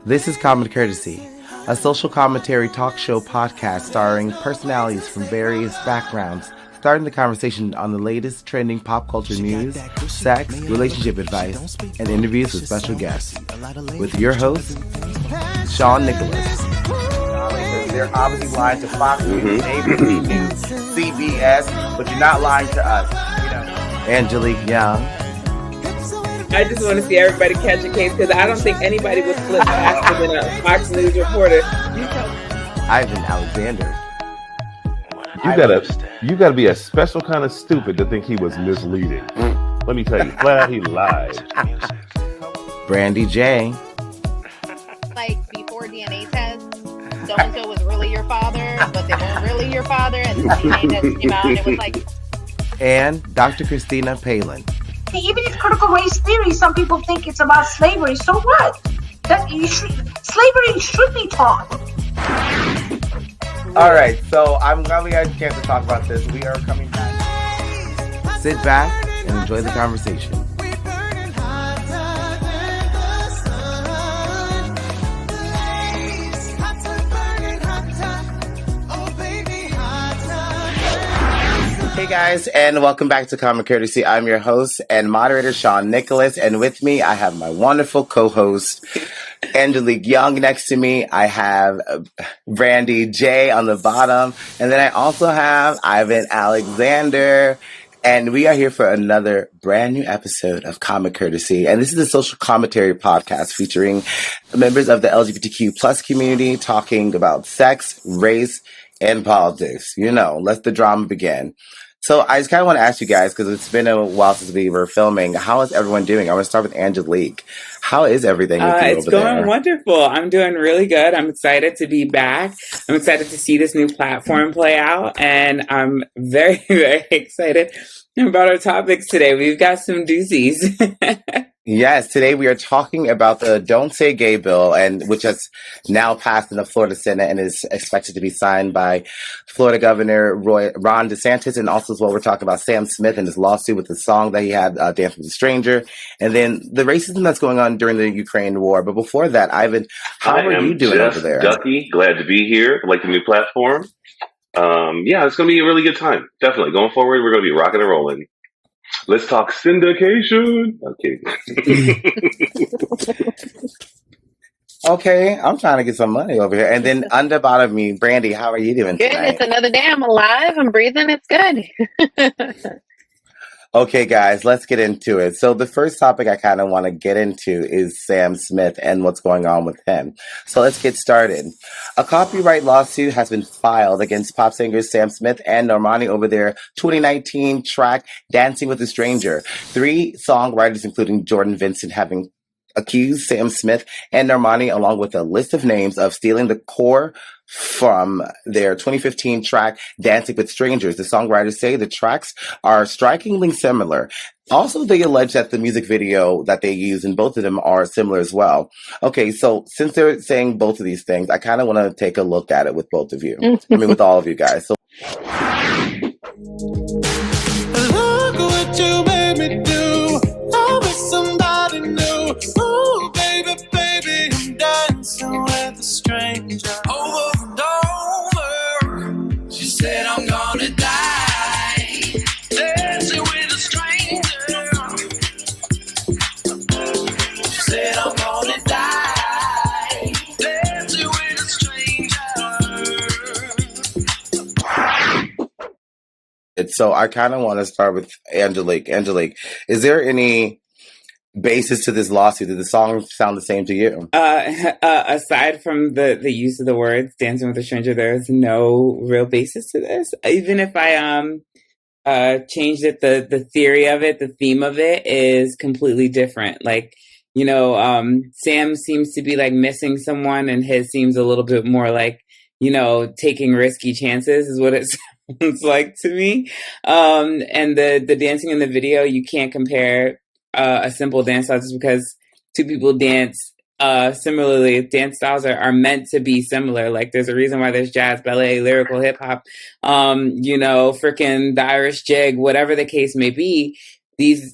This is Common Courtesy, a social commentary talk show podcast starring personalities from various backgrounds, starting the conversation on the latest trending pop culture news, sex, relationship advice, and interviews with special guests. With your host, Sean Nicholas. They're obviously lying to Fox News, CBS, but you're not lying to us. Angelique Young. I just want to see everybody catch a case because I don't think anybody would flip faster than a Fox News reporter. Ivan Alexander. You gotta be a special kind of stupid to think he was misleading. Let me tell you, flat he lied. Brandy J. Like before DNA test, so-and-so was really your father, but they weren't really your father, and the DNA test came out and it was like... And Dr. Christina Palin. Even in critical race theory, some people think it's about slavery. So what? Slavery should be taught. All right, so I'm glad we had a chance to talk about this. We are coming back. Sit back and enjoy the conversation. Hey guys, and welcome back to Common Courtesy. I'm your host and moderator, Sean Nicholas, and with me, I have my wonderful co-host, Angelique Young. Next to me, I have Brandy J on the bottom, and then I also have Ivan Alexander, and we are here for another brand new episode of Common Courtesy, and this is a social commentary podcast featuring members of the LGBTQ plus community talking about sex, race, and politics. Let the drama begin. So I just kind of want to ask you guys, because it's been a while since we were filming, how is everyone doing? I want to start with Angelique. How is everything with you it's over there? It's going wonderful. I'm doing really good. I'm excited to be back. I'm excited to see this new platform play out. And I'm very, very excited about our topics today. We've got some doozies. Yes, today we are talking about the Don't Say Gay bill, which has now passed in the Florida Senate and is expected to be signed by Florida Governor Ron DeSantis. And also as well, we're talking about SamSmith and his lawsuit with the song that he had, Dance with a Stranger. And then the racism that's going on during the Ukraine war. But before that, Ivan, how are you doing over there? Ducky, glad to be here. I like the new platform. It's going to be a really good time. Definitely. Going forward, we're going to be rocking and rolling. Let's talk syndication. Okay. Okay, I'm trying to get some money over here. And then under bottom of me, Brandy, how are you doing Good, tonight? it's another day. I'm alive. I'm breathing. It's good. Okay, guys, let's get into it. So the first topic I kind of want to get into is SamSmith and what's going on with him. So let's get started. A copyright lawsuit has been filed against pop singers SamSmith and Normani over their 2019 track, Dancing with a Stranger. 3 songwriters, including Jordan Vincent, having accused SamSmith and Normani, along with a list of names, of stealing the core from their 2015 track, Dancing with Strangers. The songwriters say the tracks are strikingly similar. Also, they allege that the music video that they use in both of them are similar as well. Okay, so since they're saying both of these things, I kind of want to take a look at it with both of you. With all of you guys. So, look what you made me do. I wish somebody knew. Ooh, baby, baby, I'm dancing with a stranger. Over and over, she said I'm gonna die. Dancing with a stranger. She said I'm gonna die. Dancing with a stranger. so I kind of want to start with Angelique. Angelique, is there any basis to this lawsuit? Did the song sound the same to you? Aside from the use of the words "dancing with a stranger," there is no real basis to this. Even if I changed it, the theory of it, the theme of it is completely different. Like, Sam seems to be like missing someone, and his seems a little bit more like, taking risky chances is what it sounds like to me. And the dancing in the video, you can't compare a simple dance style just because two people dance similarly. Dance styles are meant to be similar. Like, there's a reason why there's jazz, ballet, lyrical hip hop, freaking the Irish jig, whatever the case may be.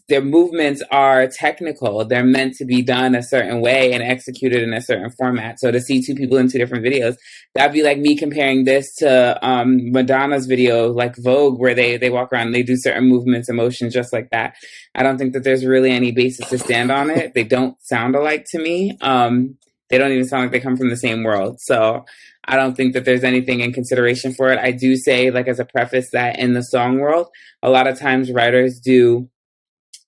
their movements are technical. They're meant to be done a certain way and executed in a certain format. So to see two people in two different videos, that'd be like me comparing this to Madonna's video, like Vogue, where they walk around and they do certain movements and motions just like that. I don't think that there's really any basis to stand on it. They don't sound alike to me. They don't even sound like they come from the same world. So I don't think that there's anything in consideration for it. I do say, like, as a preface, that in the song world, a lot of times writers do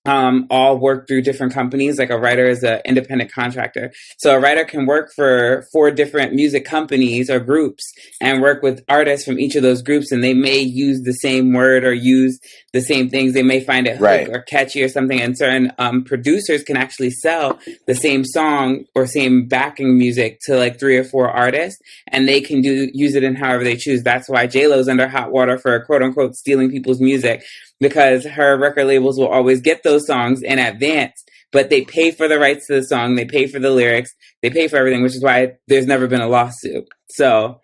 all work through different companies. Like a writer is an independent contractor. So a writer can work for 4 different music companies or groups and work with artists from each of those groups. And they may use the same word or use the same things. They may find it hook or catchy or something. And certain producers can actually sell the same song or same backing music to like 3 or 4 artists. And they can use it in however they choose. That's why J-Lo's under hot water for quote unquote stealing people's music, because her record labels will always get those songs in advance, but they pay for the rights to the song, they pay for the lyrics, they pay for everything, which is why there's never been a lawsuit. So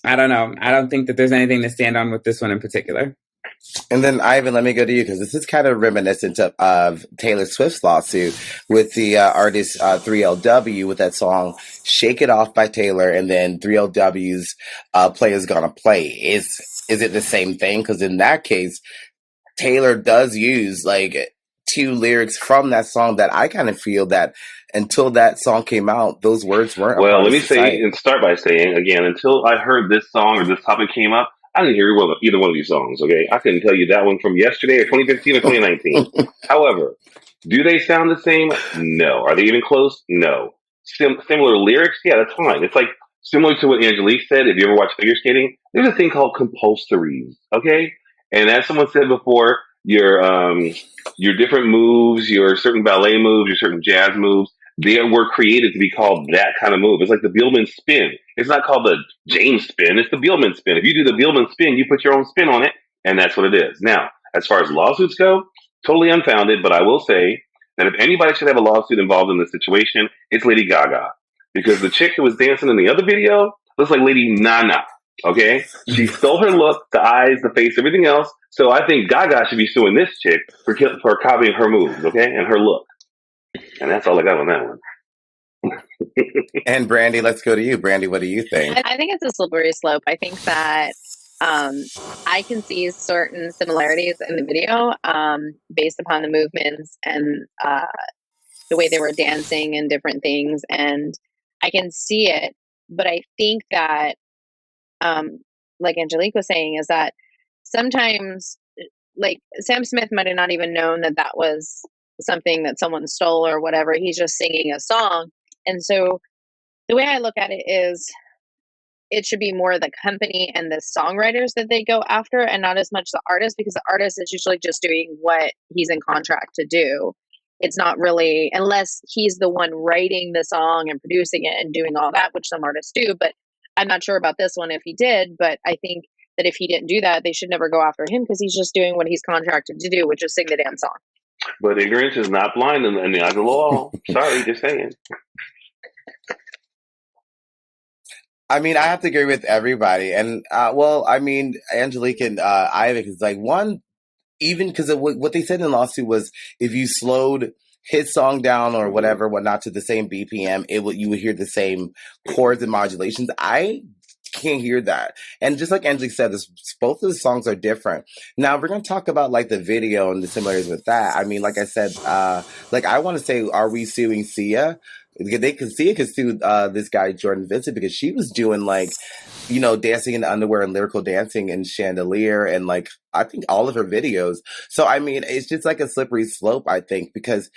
I don't know. I don't think that there's anything to stand on with this one in particular. And then, Ivan, let me go to you, because this is kind of reminiscent of Taylor Swift's lawsuit with the artist 3LW with that song Shake It Off by Taylor, and then 3LW's Players Gonna Play. Is it the same thing? Because in that case, Taylor does use like 2 lyrics from that song that I kind of feel that until that song came out, those words weren't. Well, let me say and start by saying again, until I heard this song or this topic came up, I didn't hear either one of these songs. Okay, I couldn't tell you that one from yesterday or 2015 or 2019. However, do they sound the same? No. Are they even close? No. Similar lyrics? Yeah, that's fine. It's like similar to what Angelique said. If you ever watch figure skating, there's a thing called compulsories. Okay. And as someone said before, your different moves, your certain ballet moves, your certain jazz moves, they were created to be called that kind of move. It's like the Bielman spin. It's not called the James spin. It's the Bielman spin. If you do the Bielman spin, you put your own spin on it, and that's what it is. Now, as far as lawsuits go, totally unfounded, but I will say that if anybody should have a lawsuit involved in this situation, it's Lady Gaga. Because the chick who was dancing in the other video looks like Lady Nana. Okay, she stole her look, the eyes, the face, everything else. So I think Gaga should be suing this chick for copying her moves, okay, and her look. And that's all I got on that one. And Brandy, let's go to you. Brandy, what do you think? I think it's a slippery slope. I think that I can see certain similarities in the video based upon the movements and the way they were dancing and different things, and I can see it. But I think that like Angelique was saying, is that sometimes, like, SamSmith might have not even known that that was something that someone stole or whatever. He's just singing a song. And so the way I look at it is it should be more the company and the songwriters that they go after, and not as much the artist, because the artist is usually just doing what he's in contract to do. It's not really, unless he's the one writing the song and producing it and doing all that, which some artists do, but I'm not sure about this one if he did, but I think that if he didn't do that, they should never go after him, because he's just doing what he's contracted to do, which is sing the damn song. But ignorance is not blind in the eyes of the law. Sorry, just saying. I mean, I have to agree with everybody. And, well, I mean, Angelique and Ivan is like one, even because what they said in the lawsuit was if you slowed his song down or whatnot to the same BPM, you would hear the same chords and modulations. I can't hear that. And just like Angelique said, both of the songs are different. Now we're going to talk about like the video and the similarities with that. I mean, like I said, like I want to say, are we suing Sia? Sia could sue this guy Jordan Vincent, because she was doing like, you know, dancing in underwear and lyrical dancing and Chandelier and like I think all of her videos. So I mean, it's just like a slippery slope, I think, because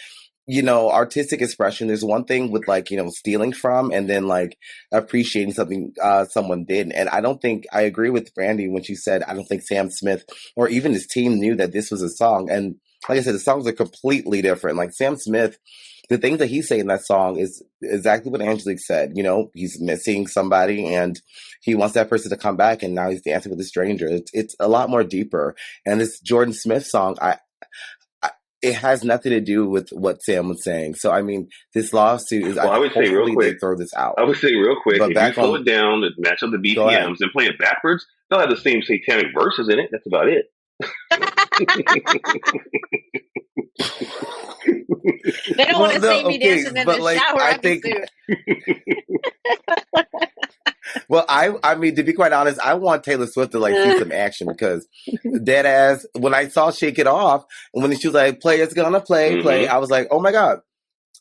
you know, artistic expression, there's one thing with like, you know, stealing from and then like appreciating something someone did. And I don't think I agree with Brandy when she said, I don't think SamSmith or even his team knew that this was a song. And like I said, the songs are completely different. Like SamSmith, the things that he's saying in that song is exactly what Angelique said. You know, he's missing somebody and he wants that person to come back, and now he's dancing with a stranger. It's a lot more deeper. And this Jordan Smith song, it has nothing to do with what Sam was saying. So, I mean, this lawsuit is... Well, I would say real quick, they throw this out. I would say real quick, if you slow it down and match up the BPMs and play it backwards, they'll have the same satanic verses in it. That's about it. They don't want to see me dancing in the shower I think, well, I mean, to be quite honest, I want Taylor Swift to like see some action because dead ass, when I saw Shake It Off, and when she was like, players gonna play, I was like, oh my God.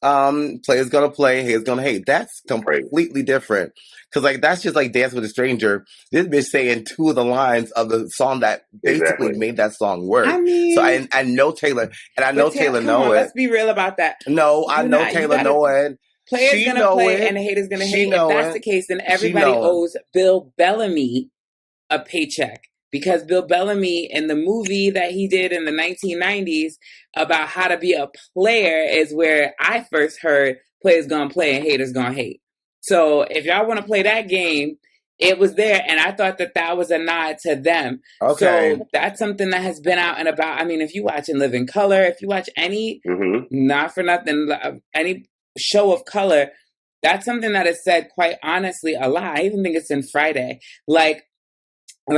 Players gonna play, haters gonna hate. That's completely different. Cause like that's just like Dance with a Stranger. This bitch saying two of the lines of the song that basically made that song work. I mean, so I know Taylor, and I know Taylor know it. Let's be real about that. No, I know Taylor know it. Players gonna play and the haters gonna hate. If that's the case, then everybody owes Bill Bellamy a paycheck. Because Bill Bellamy in the movie that he did in the 1990s about how to be a player is where I first heard players gonna play and haters gonna hate. So if y'all want to play that game, it was there. And I thought that was a nod to them. Okay. So that's something that has been out and about. I mean, if you watch In Living Color, if you watch any, not for nothing, any show of color, that's something that is said quite honestly a lot. I even think it's in Friday. Like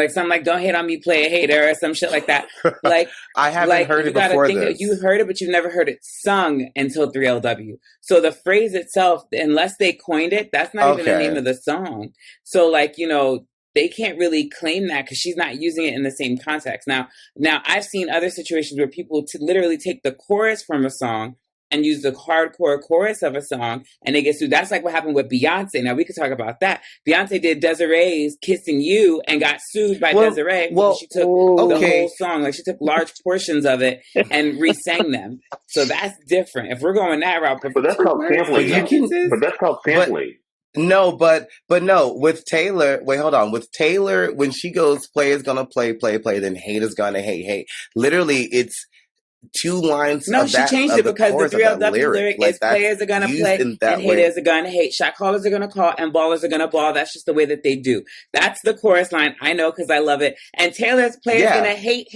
something like "Don't hate on me, play a hater" or some shit like that. Like I haven't heard it before. You heard it, but you've never heard it sung until 3LW. So the phrase itself, unless they coined it, that's not even the name of the song. So like they can't really claim that because she's not using it in the same context. Now I've seen other situations where people literally take the chorus from a song and use the hardcore chorus of a song, and they get sued. That's like what happened with Beyonce. Now, we could talk about that. Beyonce did Desiree's Kissing You and got sued by Desiree because she took the whole song. Like, she took large portions of it and re-sang them. So that's different. If we're going that route. But that's called sampling. But that's called sampling. No, but no, with Taylor, wait, hold on. With Taylor, when she goes, players gonna play, then haters gonna hate. Literally, it's two lines. No, she changed it because the 3LW lyric is players are gonna play and haters are gonna hate. Shot callers are gonna call and ballers are gonna ball. That's just the way that they do. That's the chorus line. I know because I love it. And Taylor's players gonna hate.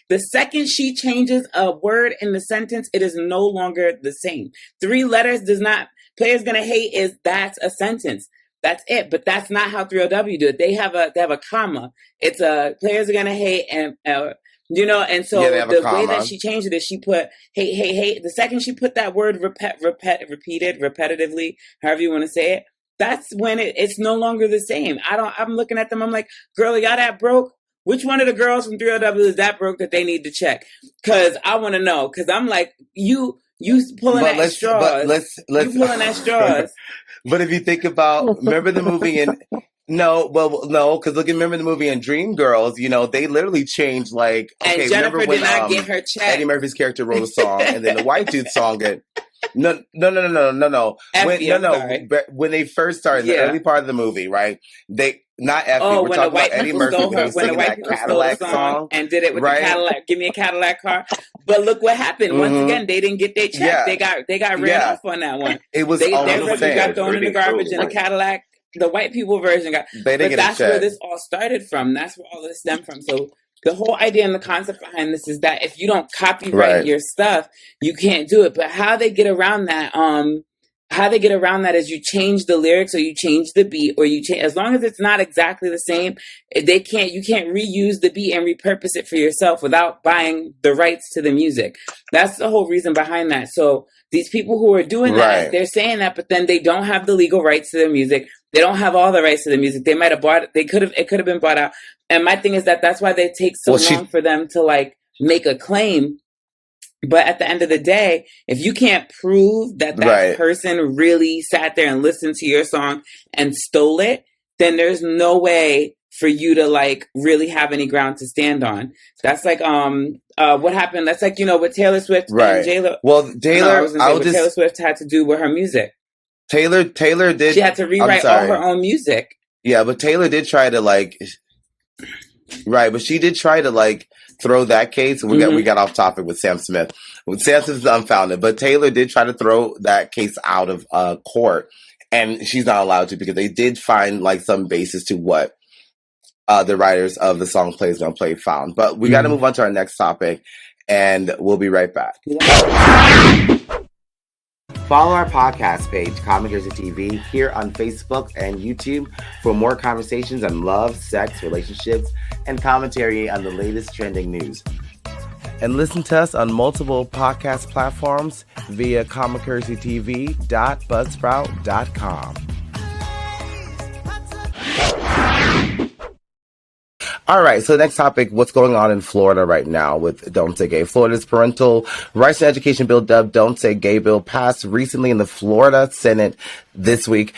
The second she changes a word in the sentence, it is no longer the same. 3 letters does not. Players gonna hate that's a sentence. That's it. But that's not how 3LW do it. They have a comma. It's players are gonna hate and. And so the way that she changed it is she put hate. The second she put that word repeated repetitively, however you want to say it, that's when it's no longer the same. I'm looking at them. I'm like, girl, y'all that broke? Which one of the girls from 3LW is that broke that they need to check? Because I want to know. Because I'm like, you pulling at straws. You pulling at straws. But if you think about, remember the movie No, because remember the movie in Dreamgirls, they literally changed and Jennifer remember when, did not get her check. Eddie Murphy's character wrote a song and then the white dude song it. No. When they first started, the early part of the movie, right? Not Effie. We're talking about Eddie Murphy when he was singing that Cadillac song and did it with the Cadillac. Give me a Cadillac car. But look what happened. Once again, they didn't get their check. They got ran off on that one. It was their record got thrown in the garbage in a Cadillac. The white people version got. But that's where this all started from. That's where all this stemmed from. So the whole idea and the concept behind this is that if you don't copyright your stuff, you can't do it. But how they get around that, is you change the lyrics or you change the beat or you change, as long as it's not exactly the same, you can't reuse the beat and repurpose it for yourself without buying the rights to the music. That's the whole reason behind that. So these people who are doing that, they're saying that, but then they don't have the legal rights to the music. They don't have all the rights to the music. They might have it could have been bought out. And my thing is that's why they take so long for them to make a claim. But at the end of the day, if you can't prove that person really sat there and listened to your song and stole it, then there's no way for you to really have any ground to stand on. That's like what happened. That's like with Taylor Swift and J-Lo. Well, Taylor Swift had to do with her music. Taylor did. She had to rewrite all her own music. Yeah, but Taylor did try to but she did try to throw that case. We got off topic with Sam Smith. Sam Smith is unfounded, but Taylor did try to throw that case out of court, and she's not allowed to because they did find some basis to what the writers of the song "Players Gonna Play" found. But we got to move on to our next topic, and we'll be right back. Follow our podcast page, Comic Jersey TV, here on Facebook and YouTube for more conversations on love, sex, relationships, and commentary on the latest trending news. And listen to us on multiple podcast platforms via comicurrencytv.buzzsprout.com. All right, so next topic, what's going on in Florida right now with Don't Say Gay? Florida's parental rights and education bill, dubbed Don't Say Gay bill, passed recently in the Florida Senate this week.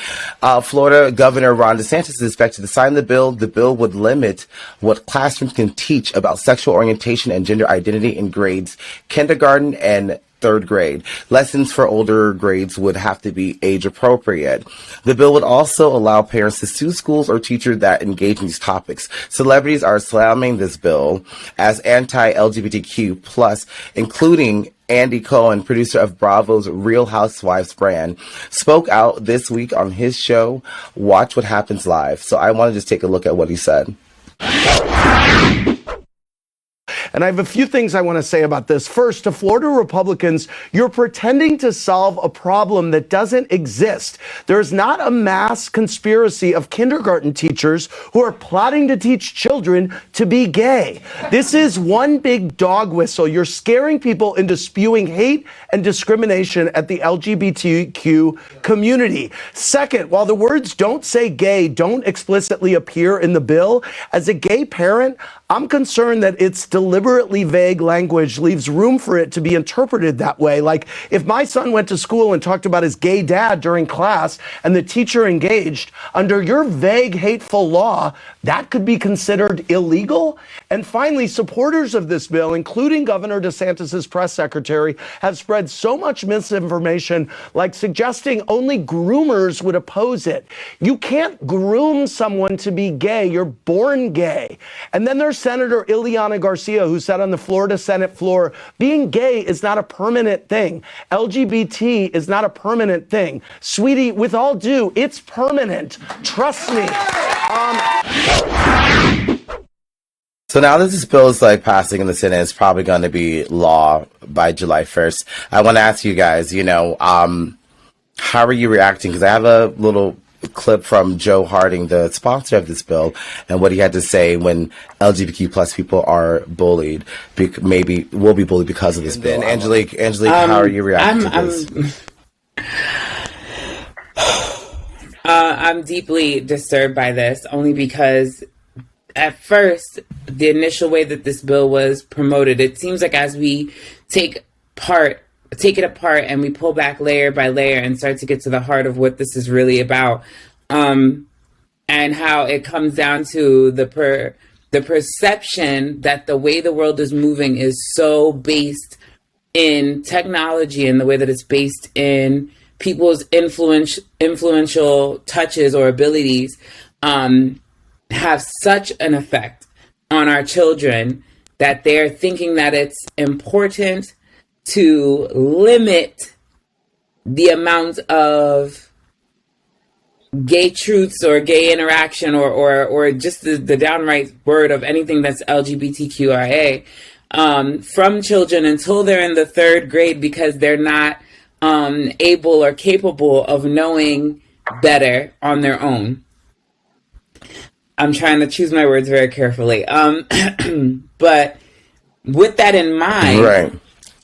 Florida Governor Ron DeSantis is expected to sign the bill. The bill would limit what classrooms can teach about sexual orientation and gender identity in grades kindergarten and third grade. Lessons for older grades would have to be age appropriate. The bill would also allow parents to sue schools or teachers that engage in these topics. Celebrities are slamming this bill as anti-LGBTQ plus, including Andy Cohen, producer of Bravo's Real Housewives brand, spoke out this week on his show, Watch What Happens Live. So I want to just take a look at what he said. And I have a few things I want to say about this. First, to Florida Republicans, you're pretending to solve a problem that doesn't exist. There's not a mass conspiracy of kindergarten teachers who are plotting to teach children to be gay. This is one big dog whistle. You're scaring people into spewing hate and discrimination at the LGBTQ community. Second, while the words "don't say gay" don't explicitly appear in the bill, as a gay parent, I'm concerned that its deliberately vague language leaves room for it to be interpreted that way. Like, if my son went to school and talked about his gay dad during class and the teacher engaged, under your vague, hateful law, that could be considered illegal. And finally, supporters of this bill, including Governor DeSantis' press secretary, have spread so much misinformation, like suggesting only groomers would oppose it. You can't groom someone to be gay. You're born gay. And then there's Senator Ileana Garcia, who said on the Florida Senate floor, being gay is not a permanent thing. LGBT is not a permanent thing. Sweetie, with all due, it's permanent. Trust me. So now that this bill is passing in the Senate, it's probably going to be law by July 1st. I want to ask you guys, how are you reacting? Because I have a little clip from Joe Harding, the sponsor of this bill, and what he had to say when LGBTQ plus people are bullied, maybe will be bullied because of this bill. Angelique, how are you reacting to this? I'm deeply disturbed by this, only because at first, the initial way that this bill was promoted, it seems like as we take it apart and we pull back layer by layer and start to get to the heart of what this is really about, and how it comes down to the perception that the way the world is moving is so based in technology and the way that it's based in people's influential touches or abilities, have such an effect on our children that they're thinking that it's important to limit the amount of gay truths or gay interaction or just the downright word of anything that's LGBTQIA from children until they're in the third grade, because they're not able or capable of knowing better on their own. I'm trying to choose my words very carefully. But with that in mind, right,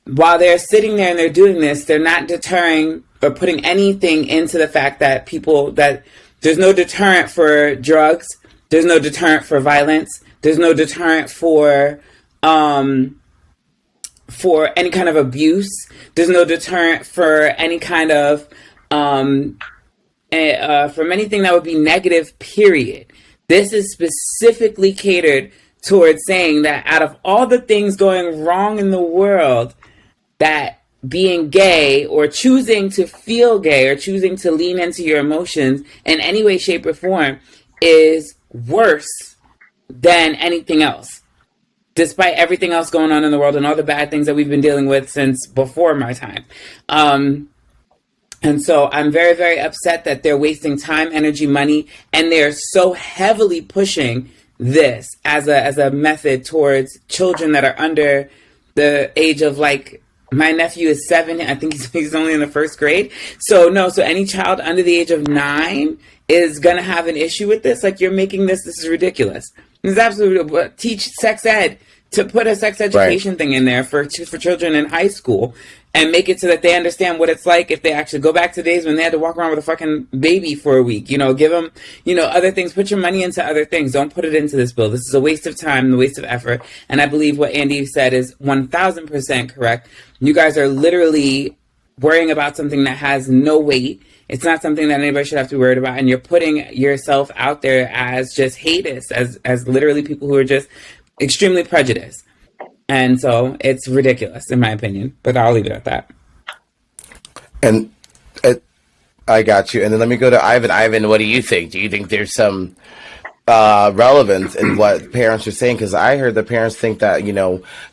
while they're sitting there and they're doing this, they're not deterring or putting anything into the fact that that there's no deterrent for drugs, there's no deterrent for violence, there's no deterrent for any kind of abuse, there's no deterrent for any kind of from anything that would be negative, period. This is specifically catered towards saying that out of all the things going wrong in the world, that being gay or choosing to feel gay or choosing to lean into your emotions in any way, shape, or form is worse than anything else, despite everything else going on in the world and all the bad things that we've been dealing with since before my time. And so I'm very, very upset that they're wasting time, energy, money, and they're so heavily pushing this as a method towards children that are under the age of, my nephew is 7. I think he's only in the first grade. So any child under the age of 9 is going to have an issue with this. You're making this is ridiculous. It's absolutely, teach sex ed to put a sex education thing in there for children in high school and make it so that they understand what it's like if they actually go back to days when they had to walk around with a fucking baby for a week. Give them, other things. Put your money into other things. Don't put it into this bill. This is a waste of time, a waste of effort. And I believe what Andy said is 1000% correct. You guys are literally worrying about something that has no weight. It's not something that anybody should have to be worried about. And you're putting yourself out there as just haters, as literally people who are just extremely prejudiced. And so it's ridiculous, in my opinion. But I'll leave it at that. And I got you. And then let me go to Ivan. Ivan, what do you think? Do you think there's some relevance in what parents are saying? Because I heard the parents think that,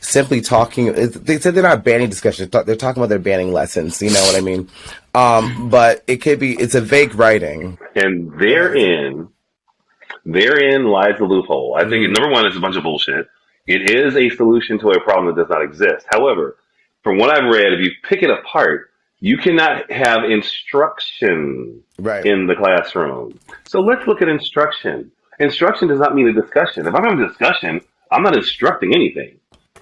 simply talking, they said they're not banning discussion. They're talking about they're banning lessons. You know what I mean? But it's a vague writing. And therein lies the loophole. I think, number one, it's a bunch of bullshit. It is a solution to a problem that does not exist. However, from what I've read, if you pick it apart, you cannot have instruction in the classroom. So let's look at instruction. Instruction does not mean a discussion. If I'm having a discussion, I'm not instructing anything.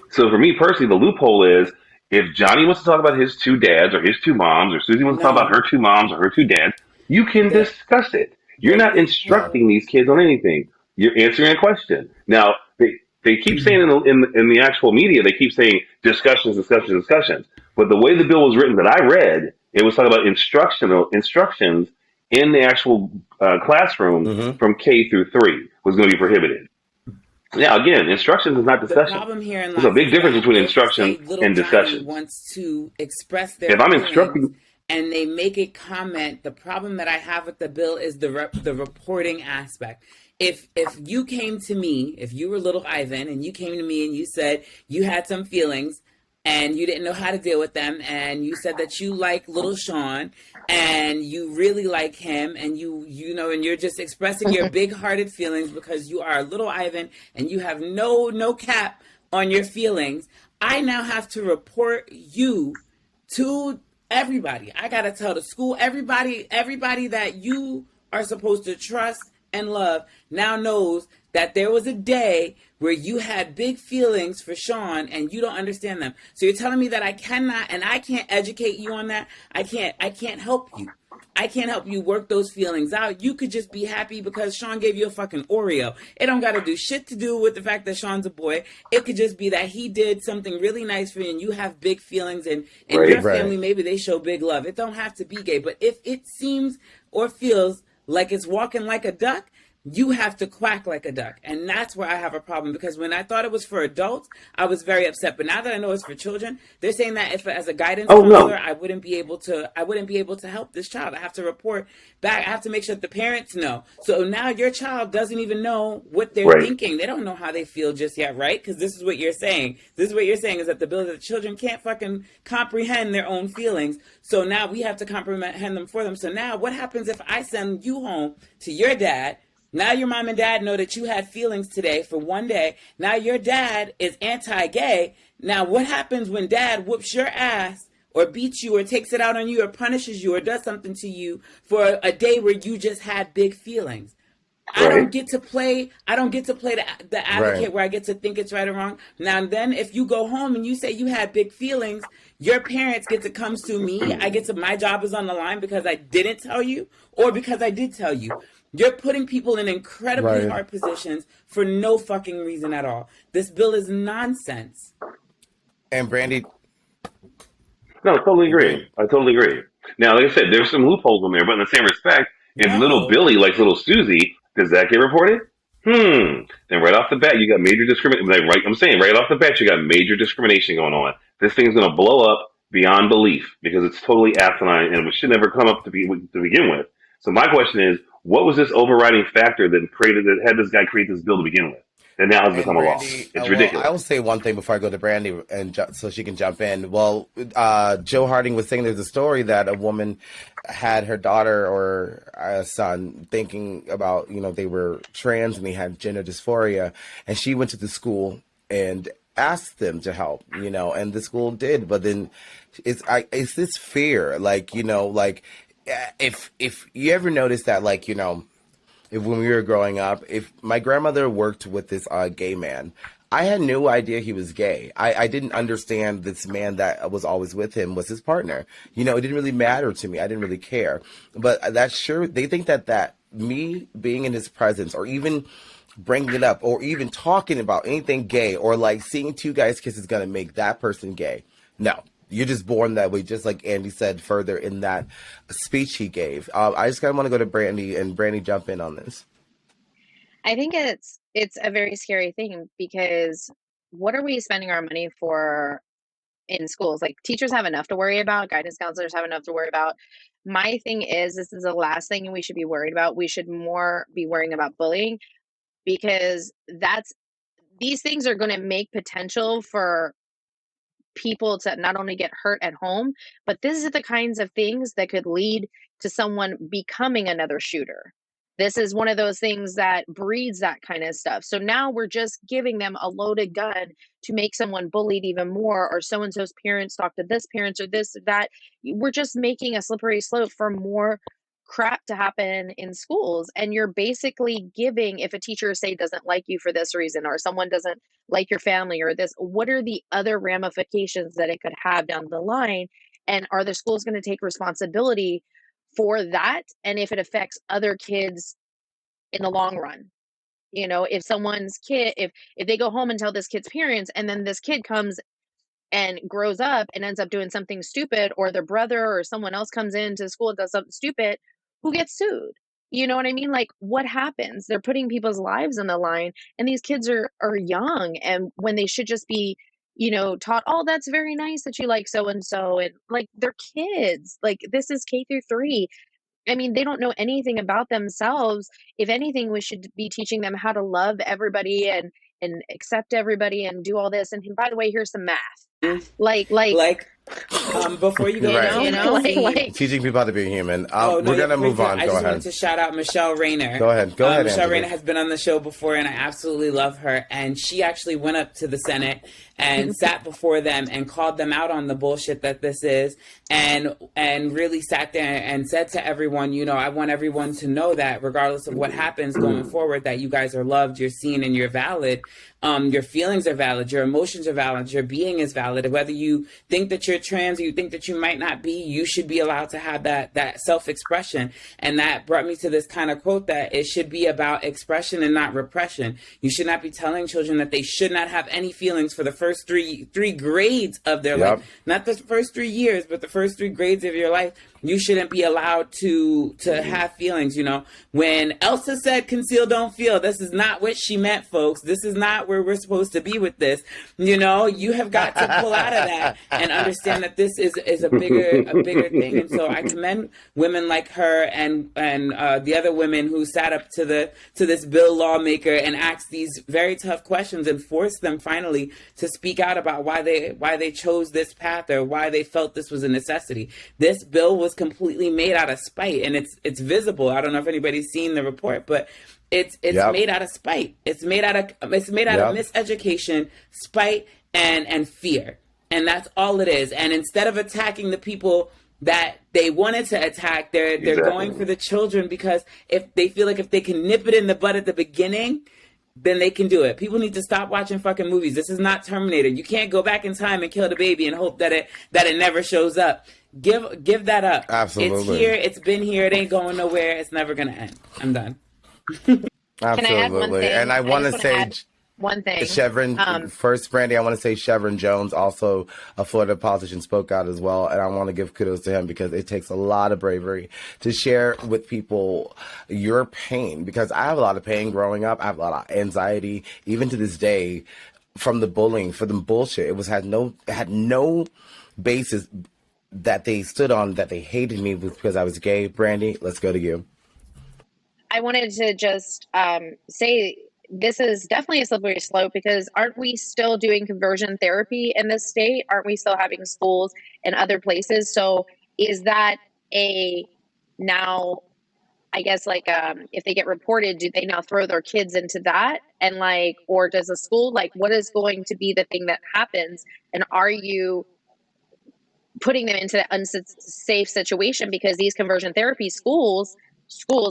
So for me personally, the loophole is if Johnny wants to talk about his two dads or his two moms, or Susie wants to talk about her two moms or her two dads, you can discuss it. You're not instructing these kids on anything. You're answering a question. Now, they keep saying in the actual media, they keep saying discussions. But the way the bill was written that I read, it was talking about instructions in the actual classroom from K through 3 was going to be prohibited. Now, again, instructions is not discussion. The problem here There's a big difference between instruction and discussion. Wants to express their if I'm instructing, and they make a comment, the problem that I have with the bill is the reporting aspect. If you came to me, if you were little Ivan and you came to me and you said you had some feelings and you didn't know how to deal with them, and you said that you like little Sean and you really like him, and and you're just expressing your big-hearted feelings because you are a little Ivan and you have no cap on your feelings, I now have to report you to everybody. I gotta tell the school, everybody that you are supposed to trust and love now knows that there was a day where you had big feelings for Sean and you don't understand them. So you're telling me that I cannot and I can't educate you on that? I can't help you. I can't help you work those feelings out. You could just be happy because Sean gave you a fucking Oreo. It don't got to do shit to do with the fact that Sean's a boy. It could just be that he did something really nice for you and you have big feelings, and your family, maybe they show big love. It don't have to be gay. But if it seems or feels like it's walking like a duck, you have to quack like a duck. And that's where I have a problem, because when I thought it was for adults, I was very upset. But now that I know it's for children, they're saying that if as a guidance counselor, I wouldn't be able to help this child. I have to report back. I have to make sure that the parents know. So now your child doesn't even know what they're thinking. They don't know how they feel just yet, right? Because this is what you're saying. This is what you're saying is that the ability that the children can't fucking comprehend their own feelings. So now we have to comprehend them for them. So now what happens if I send you home to your dad? Now your mom and dad know that you had feelings today for one day. Now your dad is anti-gay. Now what happens when dad whoops your ass or beats you or takes it out on you or punishes you or does something to you for a day where you just had big feelings? I don't get to play the advocate where I get to think it's right or wrong. Now then, if you go home and you say you had big feelings, your parents get to come to me. My job is on the line because I didn't tell you or because I did tell you. You're putting people in incredibly hard positions for no fucking reason at all. This bill is nonsense. And Brandy? No, I totally agree. Now, like I said, there's some loopholes in there, but in the same respect, if little Billy likes little Susie, does that get reported? Then right off the bat, you got major discrimination. Right off the bat, you got major discrimination going on. This thing's going to blow up beyond belief because it's totally asinine and it should never come up to begin with. So my question is, what was this overriding factor that had this guy create this bill to begin with? And now has become a law. It's ridiculous. I will say one thing before I go to Brandy, and so she can jump in. Well, Joe Harding was saying there's a story that a woman had her daughter or a son thinking about, they were trans and they had gender dysphoria, and she went to the school and asked them to help, and the school did. But then it's this fear, if you ever notice that, if when we were growing up, if my grandmother worked with this gay man, I had no idea he was gay. I didn't understand this man that was always with him was his partner. You know, it didn't really matter to me. I didn't really care. But that's sure, they think that me being in his presence or even bringing it up or even talking about anything gay or like seeing two guys kiss is going to make that person gay. No. You're just born that way, just like Andy said further in that speech he gave. I just kind of want to go to Brandy, and Brandy, jump in on this. I think it's a very scary thing because what are we spending our money for in schools? Like teachers have enough to worry about, guidance counselors have enough to worry about. My thing is this is the last thing we should be worried about. We should more be worrying about bullying because these things are going to make potential for people to not only get hurt at home, but this is the kinds of things that could lead to someone becoming another shooter. This is one of those things that breeds that kind of stuff. So now we're just giving them a loaded gun to make someone bullied even more, or so and so's parents talk to this parents or this or that. We're just making a slippery slope for more crap to happen in schools. And you're basically giving, if a teacher say doesn't like you for this reason, or someone doesn't like your family or this, what are the other ramifications that it could have down the line? And are the schools going to take responsibility for that? And if it affects other kids in the long run, you know, if someone's kid, if they go home and tell this kid's parents, and then this kid comes and grows up and ends up doing something stupid, or their brother or someone else comes into school and does something stupid, who gets sued? You know what I mean? Like, what happens? They're putting people's lives on the line, and these kids are young, and when they should just be, you know, taught, oh, that's very nice that you like so and so, and like they're kids. Like this is K-3. I mean, they don't know anything about themselves. If anything, we should be teaching them how to love everybody and accept everybody and do all this. And by the way, here's some math. Like before you go, Right. you know, like Teaching people how to be human. no, We're gonna move on. I Go just ahead. wanted to shout out Michelle Rayner. Go ahead. Go ahead, Michelle Angela. Rayner has been on the show before, and I absolutely love her. And she actually went up to the Senate and sat before them and called them out on the bullshit that this is, and really sat there and said to everyone, you know, I want everyone to know that regardless of what happens going forward, that you guys are loved, you're seen, and you're valid. Your feelings are valid, your emotions are valid, your being is valid. Whether you think that you're trans or you think that you might not be, you should be allowed to have that self-expression. And that brought me to this kind of quote that it should be about expression and not repression. You should not be telling children that they should not have any feelings for the first three grades of their life. Not the first 3 years, but the first 3 grades of your life. You shouldn't be allowed to have feelings, you know. When Elsa said conceal, don't feel, this is not what she meant, folks. This is not where we're supposed to be with this. You know, you have got to pull out of that and understand that this is a bigger thing. And so I commend women like her and the other women who sat up to this bill lawmaker and asked these very tough questions and forced them finally to speak out about why they chose this path or why they felt this was a necessity. This bill was completely made out of spite, and it's visible. I don't know if anybody's seen the report, but it's made out of spite. It's made out of miseducation, spite, and fear, and that's all it is. And instead of attacking the people that they wanted to attack, they're going for the children, because if they feel like if they can nip it in the bud at the beginning, then they can do it. People need to stop watching fucking movies. This is not Terminator. You can't go back in time and kill the baby and hope that it never shows up. Give that up. Absolutely. It's here. It's been here. It ain't going nowhere. It's never going to end. I'm done. Absolutely. Can I add one thing? And I want to say one thing. Chevron, first, Brandy, I want to say Chevron Jones, also a Florida politician, spoke out as well. And I want to give kudos to him because it takes a lot of bravery to share with people your pain, because I have a lot of pain growing up. I have a lot of anxiety, even to this day, from the bullying, for the bullshit. It had no basis that they stood on, that they hated me because I was gay. Brandy, let's go to you. I wanted to just say this is definitely a slippery slope, because aren't we still doing conversion therapy in this state? Aren't we still having schools and other places? So is that now, I guess, like if they get reported, do they now throw their kids into that? And like, or does a school, like, what is going to be the thing that happens? And are you putting them into an unsafe situation? Because these conversion therapy schools,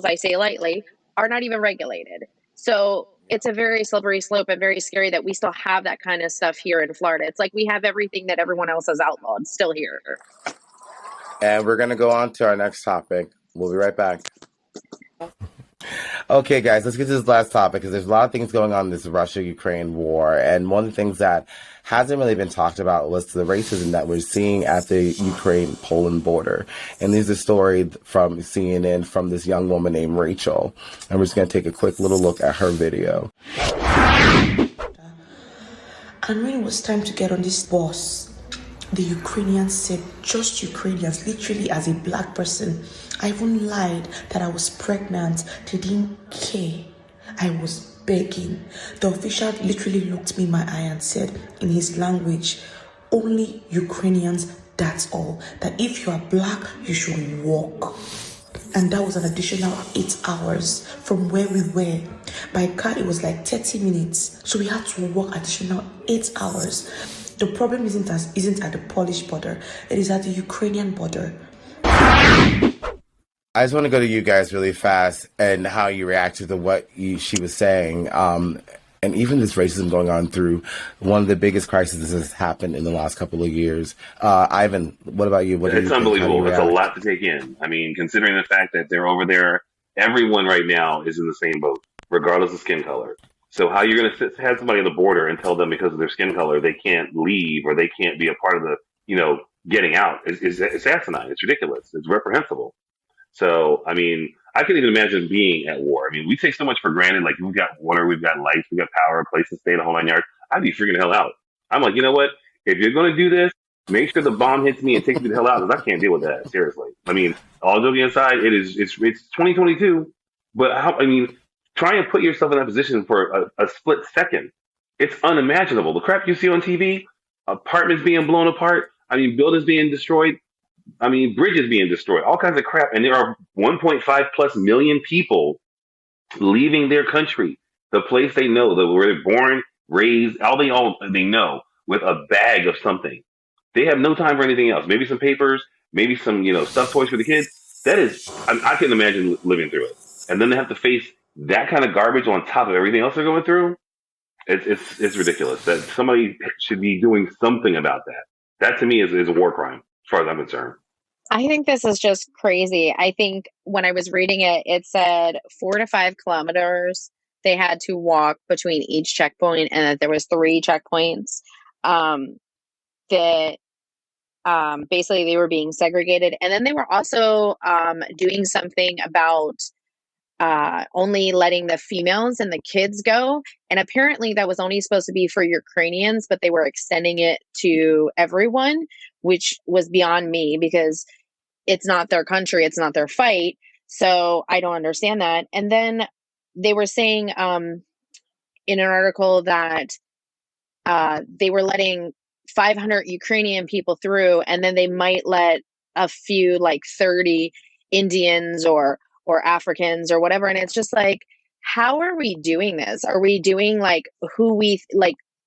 I say lightly, are not even regulated. So it's a very slippery slope and very scary that we still have that kind of stuff here in Florida. It's like we have everything that everyone else has outlawed still here. And we're going to go on to our next topic. We'll be right back. Okay, guys, let's get to this last topic because there's a lot of things going on in this Russia-Ukraine war. And one of the things that hasn't really been talked about was the racism that we're seeing at the Ukraine-Poland border. And there's a story from CNN from this young woman named Rachel. And we're just going to take a quick little look at her video. And when it was time to get on this bus, the Ukrainians said, just Ukrainians, literally as a black person. I even lied that I was pregnant. They didn't care. I was begging. The official literally looked me in my eye and said in his language, only Ukrainians, that's all. That if you are black, you should walk. And that was an additional 8 hours from where we were. By car, it was like 30 minutes. So we had to walk additional 8 hours. The problem isn't at the Polish border. It is at the Ukrainian border. I just want to go to you guys really fast and how you reacted to what she was saying. And even this racism going on through one of the biggest crises that has happened in the last couple of years. Ivan, what about you? It's unbelievable. It's a lot to take in. I mean, considering the fact that they're over there, everyone right now is in the same boat, regardless of skin color. So how you're going to have somebody on the border and tell them because of their skin color they can't leave or they can't be a part of the, getting out is asinine. It's ridiculous. It's reprehensible. So, I mean, I can even imagine being at war. I mean, we take so much for granted. Like, we've got water, we've got lights, we've got power, a place to stay, the whole 9 yards. I'd be freaking the hell out. I'm like, you know what? If you're going to do this, make sure the bomb hits me and takes me the hell out because I can't deal with that. Seriously. I mean, all joking aside, it's 2022. But try and put yourself in that position for a split second. It's unimaginable. The crap you see on TV, apartments being blown apart, buildings being destroyed, bridges being destroyed, all kinds of crap. And there are 1.5 plus million people leaving their country, the place they know, where they're born, raised, all they know, with a bag of something. They have no time for anything else. Maybe some papers, maybe some, stuffed toys for the kids. That is, I couldn't imagine living through it. And then they have to face that kind of garbage on top of everything else they're going through. It's ridiculous. That somebody should be doing something about that. That to me is a war crime, as far as I'm concerned. I think this is just crazy. I think when I was reading it, it said 4 to 5 kilometers they had to walk between each checkpoint, and that there was 3 checkpoints. That basically they were being segregated, and then they were also doing something about only letting the females and the kids go. And apparently that was only supposed to be for Ukrainians, but they were extending it to everyone, which was beyond me because it's not their country. It's not their fight. So I don't understand that. And then they were saying in an article that they were letting 500 Ukrainian people through, and then they might let a few, like 30 Indians or Africans or whatever. And it's just like, how are we doing this? Are we doing like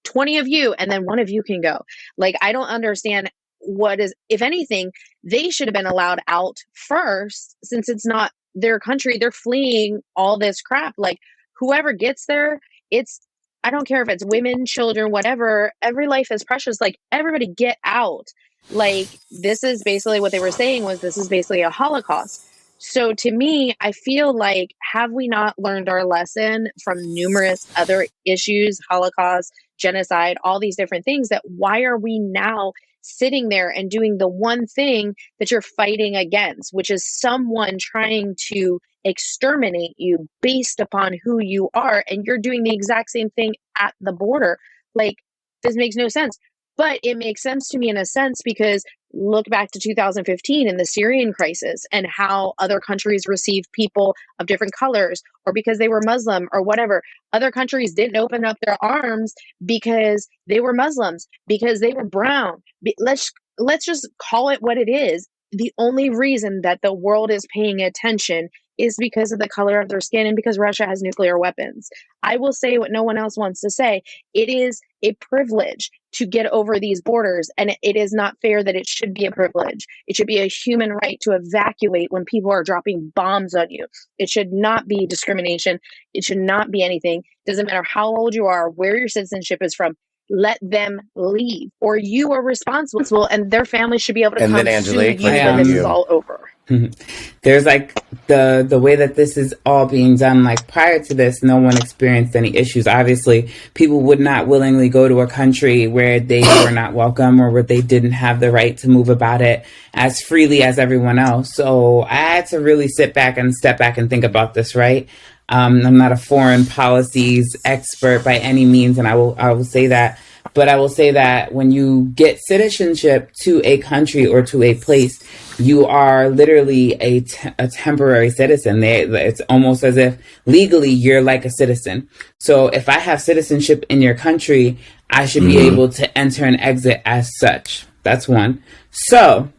20 of you and then 1 of you can go? Like, I don't understand what is, if anything, they should have been allowed out first since it's not their country. They're fleeing all this crap. Like, whoever gets there, I don't care if it's women, children, whatever, every life is precious. Like, everybody get out. Like, this is basically what they were saying was this is basically a Holocaust. So to me, I feel like, have we not learned our lesson from numerous other issues, Holocaust, genocide, all these different things, that why are we now sitting there and doing the one thing that you're fighting against, which is someone trying to exterminate you based upon who you are, and you're doing the exact same thing at the border? Like, this makes no sense. But it makes sense to me in a sense because look back to 2015 and the Syrian crisis and how other countries received people of different colors, or because they were Muslim or whatever. Other countries didn't open up their arms because they were Muslims, because they were brown. Let's just call it what it is. The only reason that the world is paying attention is because of the color of their skin and because Russia has nuclear weapons. I will say what no one else wants to say. It is a privilege to get over these borders, and it is not fair that it should be a privilege. It should be a human right to evacuate when people are dropping bombs on you. It should not be discrimination. It should not be anything. It doesn't matter how old you are, where your citizenship is from. Let them leave, or you are responsible, and their family should be able to And come then sue Angelique, you let's when go this to is you. all over. There's like the way that this is all being done, like prior to this, no one experienced any issues. Obviously, people would not willingly go to a country where they were not welcome or where they didn't have the right to move about it as freely as everyone else. So I had to really sit back and step back and think about this, right? I'm not a foreign policies expert by any means, and I will say that. But I will say that when you get citizenship to a country or to a place, you are literally a temporary citizen. It's almost as if legally you're like a citizen. So if I have citizenship in your country, I should be able to enter and exit as such. That's one. So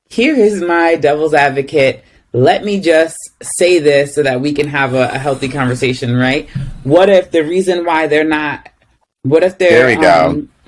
here is my devil's advocate. Let me just say this so that we can have a healthy conversation, right? What if the reason why they're not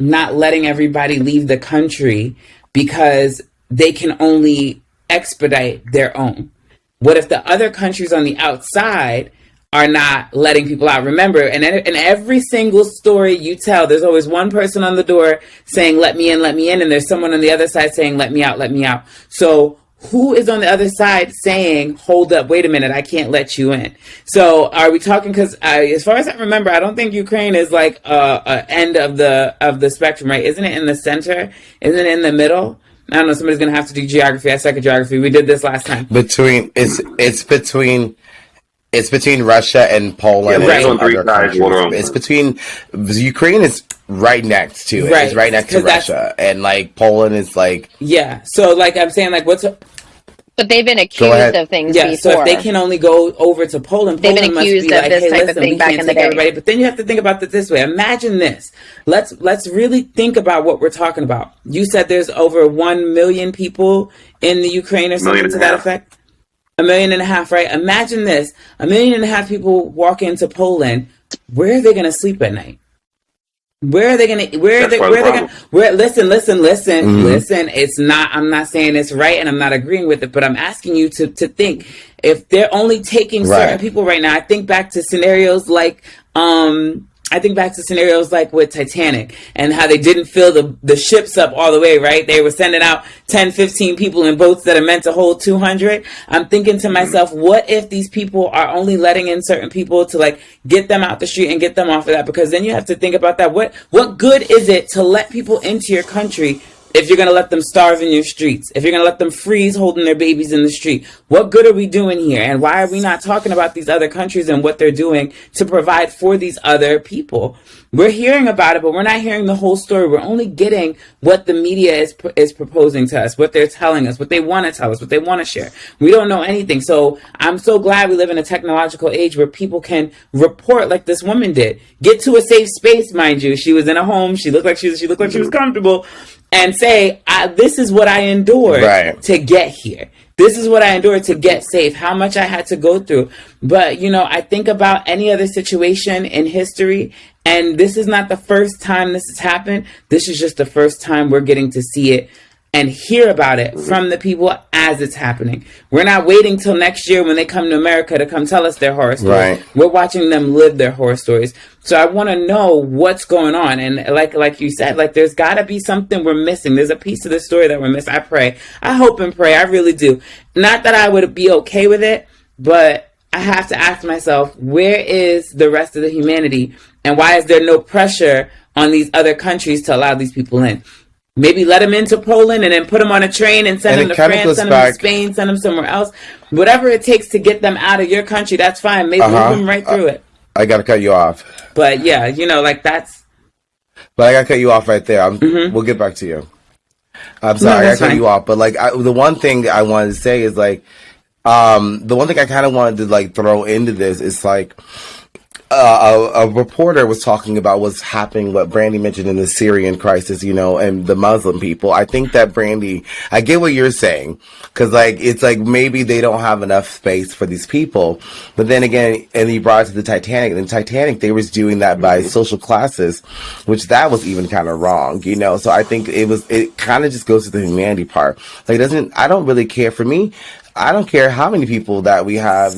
not letting everybody leave the country because they can only expedite their own? What if the other countries on the outside are not letting people out? Remember, in every single story you tell, there's always one person on the door saying, let me in, and there's someone on the other side saying, let me out, let me out. So who is on the other side saying, hold up, wait a minute, I can't let you in? So are we talking, because as far as I remember, I don't think Ukraine is like a end of the spectrum, right? Isn't it in the center? Isn't it in the middle? I don't know, somebody's going to have to do geography. I suck at geography. We did this last time. It's between Russia and Poland. Yeah, and on three sides, It's between Ukraine is right next to it. Right. It's right next to Russia, and like Poland is like So like I'm saying, like But they've been accused of things before. So if they can only go over to Poland, They've been Poland must accused be of like, this hey, type of listen, thing we back can't in the take day. everybody. But then you have to think about it this way. Imagine this. Let's really think about what we're talking about. You said there's over 1 million people in the Ukraine or something to that effect. 1.5 million, right? Imagine this. 1.5 million people walk into Poland. Where are they going to sleep at night? Listen. It's not, I'm not saying it's right and I'm not agreeing with it, but I'm asking you to think, if they're only taking certain people right now. I think back to scenarios like with Titanic and how they didn't fill the ships up all the way, right? They were sending out 10, 15 people in boats that are meant to hold 200. I'm thinking to myself, what if these people are only letting in certain people to like get them out the street and get them off of that? Because then you have to think about that. What good is it to let people into your country if you're going to let them starve in your streets, if you're going to let them freeze holding their babies in the street? What good are we doing here? And why are we not talking about these other countries and what they're doing to provide for these other people? We're hearing about it, but we're not hearing the whole story. We're only getting what the media is proposing to us, what they're telling us, what they want to tell us, what they want to share. We don't know anything. So I'm so glad we live in a technological age where people can report like this woman did. Get to a safe space, mind you. She was in a home. She looked like she was comfortable. And say, this is what I endured to get here. This is what I endured to get safe, how much I had to go through. But, I think about any other situation in history, and this is not the first time this has happened. This is just the first time we're getting to see it and hear about it from the people as it's happening. We're not waiting till next year when they come to America to come tell us their horror stories. We're watching them live their horror stories. So I want to know what's going on. And like you said, like there's got to be something we're missing. There's a piece of the story that we're missing. I hope and pray. I really do. Not that I would be okay with it, but I have to ask myself, where is the rest of the humanity? And why is there no pressure on these other countries to allow these people in? Maybe let them into Poland and then put them on a train and send them to France, send them to Spain, send them somewhere else. Whatever it takes to get them out of your country, that's fine. Maybe move them right through it. I got to cut you off. But yeah, that's... But I got to cut you off right there. We'll get back to you. I'm sorry, I got to cut you off. But like the one thing I wanted to say is like, the one thing I kind of wanted to like throw into this is like, a reporter was talking about what's happening, what Brandy mentioned in the Syrian crisis, and the Muslim people. I think that Brandy, I get what you're saying, because it's like maybe they don't have enough space for these people. But then again, and you brought it to the Titanic. And Titanic, they was doing that by social classes, which that was even kind of wrong, So I think it kind of just goes to the humanity part. I don't really care. For me, I don't care how many people that we have,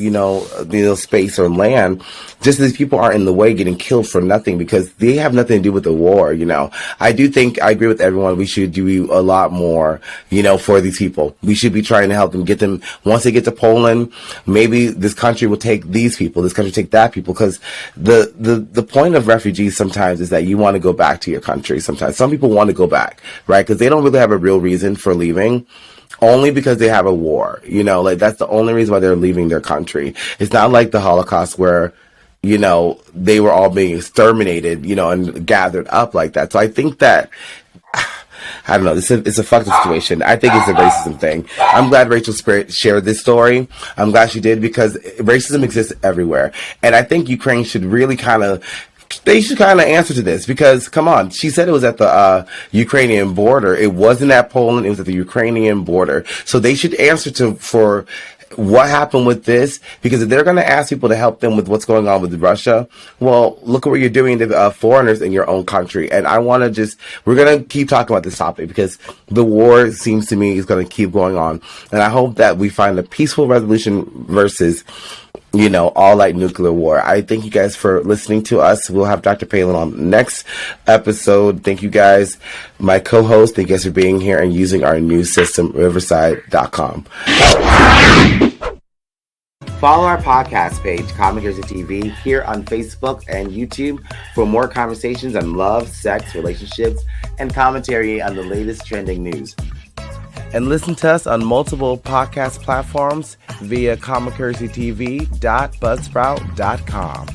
space or land, just these people aren't in the way getting killed for nothing because they have nothing to do with the war, I do think I agree with everyone. We should do a lot more, for these people. We should be trying to help them, get them, once they get to Poland, maybe this country will take these people, this country take that people, because the point of refugees sometimes is that you want to go back to your country sometimes. Some people want to go back, right? Because they don't really have a real reason for leaving. Only because they have a war, that's the only reason why they're leaving their country. It's not like the Holocaust where, they were all being exterminated, and gathered up like that. So I think that, I don't know, it's a fucked up situation. I think it's a racism thing. I'm glad Rachel shared this story. I'm glad she did because racism exists everywhere. And I think Ukraine should really they should answer to this because, come on, she said it was at the Ukrainian border. It wasn't at Poland. It was at the Ukrainian border. So they should answer for what happened with this, because if they're going to ask people to help them with what's going on with Russia, well, look at what you're doing to foreigners in your own country. And we're going to keep talking about this topic because the war seems to me is going to keep going on. And I hope that we find a peaceful resolution versus all out nuclear war. I thank you guys for listening to us. We'll have Dr. Palin on the next episode. Thank you guys, my co-host. Thank you guys for being here and using our news system, riverside.com. Follow our podcast page, Comic Jersey TV, here on Facebook and YouTube for more conversations on love, sex, relationships, and commentary on the latest trending news. And listen to us on multiple podcast platforms via comicjerseytv.buzzsprout.com.